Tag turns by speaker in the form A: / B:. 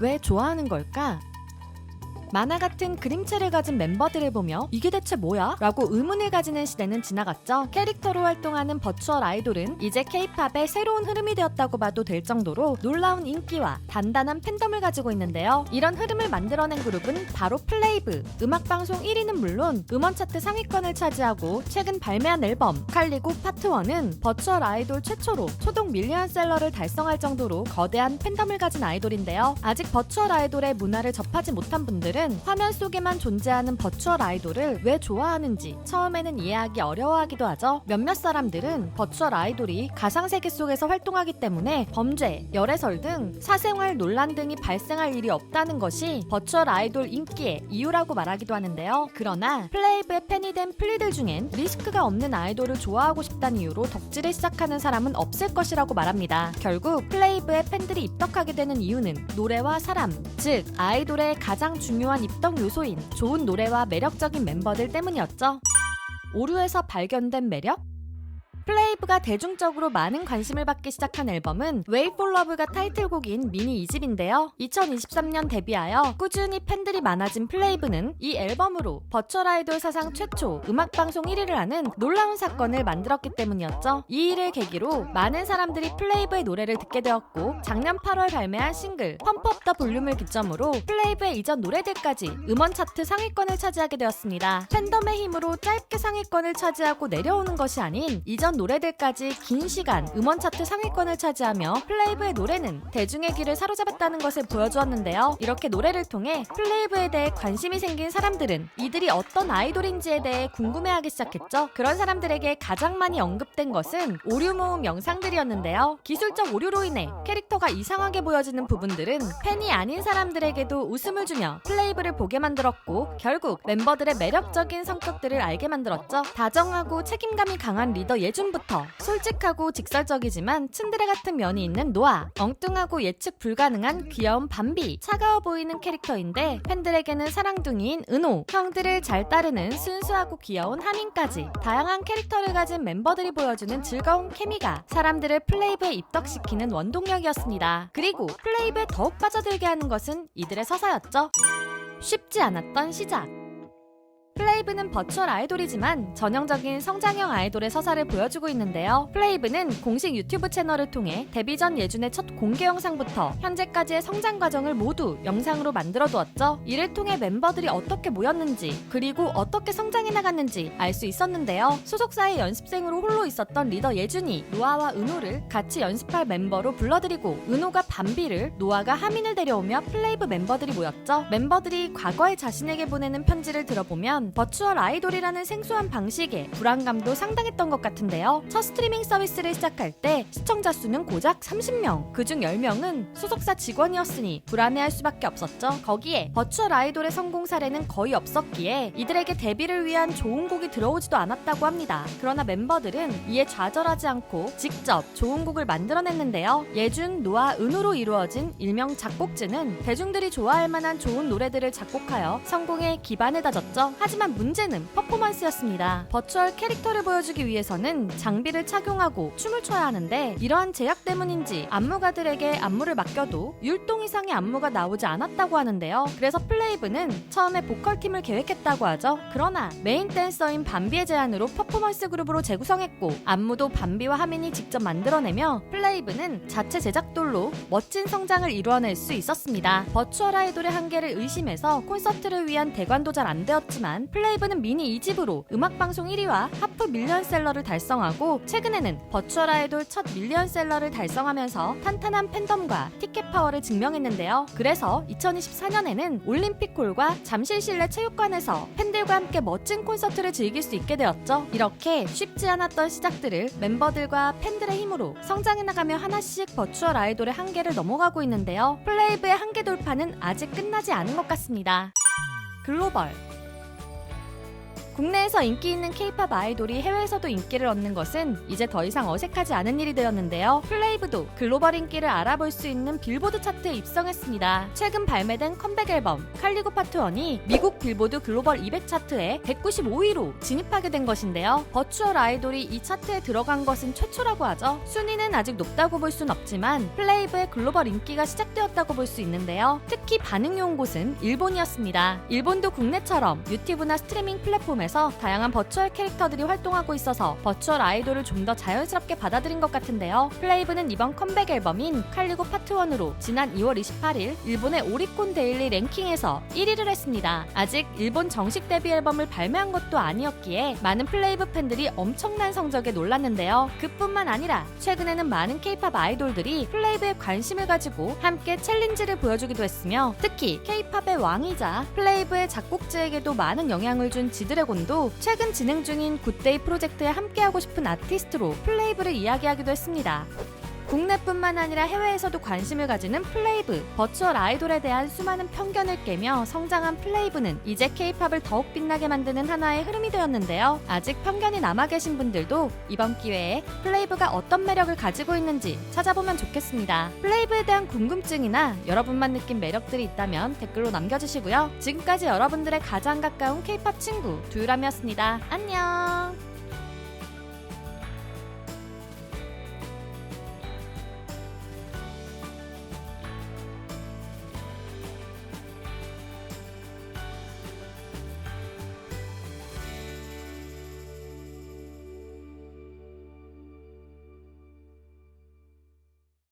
A: 왜 좋아하는 걸까? 만화 같은 그림체를 가진 멤버들을 보며 이게 대체 뭐야? 라고 의문을 가지는 시대는 지나갔죠. 캐릭터로 활동하는 버추얼 아이돌은 이제 K-팝의 새로운 흐름이 되었다고 봐도 될 정도로 놀라운 인기와 단단한 팬덤을 가지고 있는데요. 이런 흐름을 만들어낸 그룹은 바로 플레이브. 음악방송 1위는 물론 음원 차트 상위권을 차지하고 최근 발매한 앨범 칼리고 파트 1은 버추얼 아이돌 최초로 초동 밀리언셀러를 달성할 정도로 거대한 팬덤을 가진 아이돌인데요. 아직 버추얼 아이돌의 문화를 접하지 못한 분들은 화면 속에만 존재하는 버추얼 아이돌을 왜 좋아하는지 처음에는 이해하기 어려워하기도 하죠. 몇몇 사람들은 버추얼 아이돌이 가상세계 속에서 활동하기 때문에 범죄, 열애설 등 사생활 논란 등이 발생할 일이 없다는 것이 버추얼 아이돌 인기의 이유라고 말하기도 하는데요. 그러나 플레이브의 팬이 된 플리들 중엔 리스크가 없는 아이돌을 좋아하고 싶다는 이유로 덕질을 시작하는 사람은 없을 것이라고 말합니다. 결국 플레이브의 팬들이 입덕하게 되는 이유는 노래와 사람, 즉 아이돌의 가장 중요한 입덕 요소인 좋은 노래와 매력적인 멤버들 때문이었죠. 오류에서 발견된 매력? 플레이브가 대중적으로 많은 관심을 받기 시작한 앨범은 Wait for Love가 타이틀곡인 미니 2집인데요. 2023년 데뷔하여 꾸준히 팬들이 많아진 플레이브는 이 앨범으로 버추얼 아이돌 사상 최초 음악방송 1위를 하는 놀라운 사건을 만들었기 때문이었죠. 이 일을 계기로 많은 사람들이 플레이브의 노래를 듣게 되었고 작년 8월 발매한 싱글 펌프 업 더 볼륨을 기점으로 플레이브의 이전 노래들까지 음원 차트 상위권을 차지하게 되었습니다. 팬덤의 힘으로 짧게 상위권을 차지하고 내려오는 것이 아닌 이전 노래들까지 긴 시간 음원 차트 상위권을 차지하며 플레이브의 노래는 대중의 귀를 사로잡았다는 것을 보여주었는데요. 이렇게 노래를 통해 플레이브에 대해 관심이 생긴 사람들은 이들이 어떤 아이돌인지에 대해 궁금해하기 시작했죠. 그런 사람들에게 가장 많이 언급된 것은 오류 모음 영상들이었는데요. 기술적 오류로 인해 캐릭터가 이상하게 보여지는 부분들은 팬이 아닌 사람들에게도 웃음을 주며 플레이브를 보게 만들었고 결국 멤버들의 매력적인 성격들을 알게 만들었죠. 다정하고 책임감이 강한 리더 예준 부터 솔직하고 직설적이지만 츤드레 같은 면이 있는 노아, 엉뚱하고 예측 불가능한 귀여운 밤비, 차가워 보이는 캐릭터인데 팬들에게는 사랑둥이인 은호, 형들을 잘 따르는 순수하고 귀여운 하민까지 다양한 캐릭터를 가진 멤버들이 보여주는 즐거운 케미가 사람들을 플레이브에 입덕시키는 원동력이었습니다. 그리고 플레이브에 더욱 빠져들게 하는 것은 이들의 서사였죠. 쉽지 않았던 시작. 플레이브는 버추얼 아이돌이지만 전형적인 성장형 아이돌의 서사를 보여주고 있는데요. 플레이브는 공식 유튜브 채널을 통해 데뷔 전 예준의 첫 공개 영상부터 현재까지의 성장 과정을 모두 영상으로 만들어 두었죠. 이를 통해 멤버들이 어떻게 모였는지 그리고 어떻게 성장해 나갔는지 알 수 있었는데요. 소속사의 연습생으로 홀로 있었던 리더 예준이 노아와 은호를 같이 연습할 멤버로 불러들이고 은호가 밤비를, 노아가 하민을 데려오며 플레이브 멤버들이 모였죠. 멤버들이 과거의 자신에게 보내는 편지를 들어보면 버추얼 아이돌이라는 생소한 방식에 불안감도 상당했던 것 같은데요. 첫 스트리밍 서비스를 시작할 때 시청자 수는 고작 30명, 그중 10명은 소속사 직원이었으니 불안해할 수밖에 없었죠. 거기에 버추얼 아이돌의 성공 사례는 거의 없었기에 이들에게 데뷔를 위한 좋은 곡이 들어오지도 않았다고 합니다. 그러나 멤버들은 이에 좌절하지 않고 직접 좋은 곡을 만들어냈는데요. 예준, 노아, 은호로 이루어진 일명 작곡진은 대중들이 좋아할 만한 좋은 노래들을 작곡하여 성공의 기반을 다졌죠. 하지만 문제는 퍼포먼스였습니다. 버추얼 캐릭터를 보여주기 위해서는 장비를 착용하고 춤을 춰야 하는데 이러한 제약 때문인지 안무가들에게 안무를 맡겨도 율동 이상의 안무가 나오지 않았다고 하는데요. 그래서 플레이브는 처음에 보컬팀을 계획했다고 하죠. 그러나 메인 댄서인 밤비의 제안으로 퍼포먼스 그룹으로 재구성했고 안무도 밤비와 하민이 직접 만들어내며 플레이브는 자체 제작돌로 멋진 성장을 이루어낼 수 있었습니다. 버추얼 아이돌의 한계를 의심해서 콘서트를 위한 대관도 잘 안 되었지만 플레이브는 미니 2집으로 음악방송 1위와 하프 밀리언셀러를 달성하고 최근에는 버추얼 아이돌 첫 밀리언셀러를 달성하면서 탄탄한 팬덤과 티켓 파워를 증명했는데요. 그래서 2024년에는 올림픽홀과 잠실 실내 체육관에서 팬들과 함께 멋진 콘서트를 즐길 수 있게 되었죠. 이렇게 쉽지 않았던 시작들을 멤버들과 팬들의 힘으로 성장해 나가며 하나씩 버추얼 아이돌의 한계를 넘어가고 있는데요. 플레이브의 한계 돌파는 아직 끝나지 않은 것 같습니다. 글로벌 국내에서 인기 있는 K-팝 아이돌이 해외에서도 인기를 얻는 것은 이제 더 이상 어색하지 않은 일이 되었는데요. 플레이브도 글로벌 인기를 알아볼 수 있는 빌보드 차트에 입성했습니다. 최근 발매된 컴백 앨범 칼리고 파트 1이 미국 빌보드 글로벌 200 차트에 195위로 진입하게 된 것인데요. 버추얼 아이돌이 이 차트에 들어간 것은 최초라고 하죠. 순위는 아직 높다고 볼 순 없지만 플레이브의 글로벌 인기가 시작되었다고 볼 수 있는데요. 특히 반응이 온 곳은 일본이었습니다. 일본도 국내처럼 유튜브나 스트리밍 플랫폼에서 다양한 버추얼 캐릭터들이 활동하고 있어서 버추얼 아이돌을 좀 더 자연스럽게 받아들인 것 같은데요. 플레이브는 이번 컴백 앨범인 칼리고 파트 1으로 지난 2월 28일 일본의 오리콘 데일리 랭킹에서 1위를 했습니다. 아직 일본 정식 데뷔 앨범을 발매한 것도 아니었기에 많은 플레이브 팬들이 엄청난 성적에 놀랐는데요. 그뿐만 아니라 최근에는 많은 K-팝 아이돌들이 플레이브에 관심을 가지고 함께 챌린지를 보여주기도 했으며 특히 K-팝의 왕이자 플레이브의 작곡자에게도 많은 영향을 준 지드래곤도 최근 진행 중인 굿데이 프로젝트에 함께하고 싶은 아티스트로 플레이브를 이야기하기도 했습니다. 국내뿐만 아니라 해외에서도 관심을 가지는 플레이브, 버추얼 아이돌에 대한 수많은 편견을 깨며 성장한 플레이브는 이제 K-팝을 더욱 빛나게 만드는 하나의 흐름이 되었는데요. 아직 편견이 남아 계신 분들도 이번 기회에 플레이브가 어떤 매력을 가지고 있는지 찾아보면 좋겠습니다. 플레이브에 대한 궁금증이나 여러분만 느낀 매력들이 있다면 댓글로 남겨주시고요. 지금까지 여러분들의 가장 가까운 K-팝 친구 두유람이었습니다. 안녕!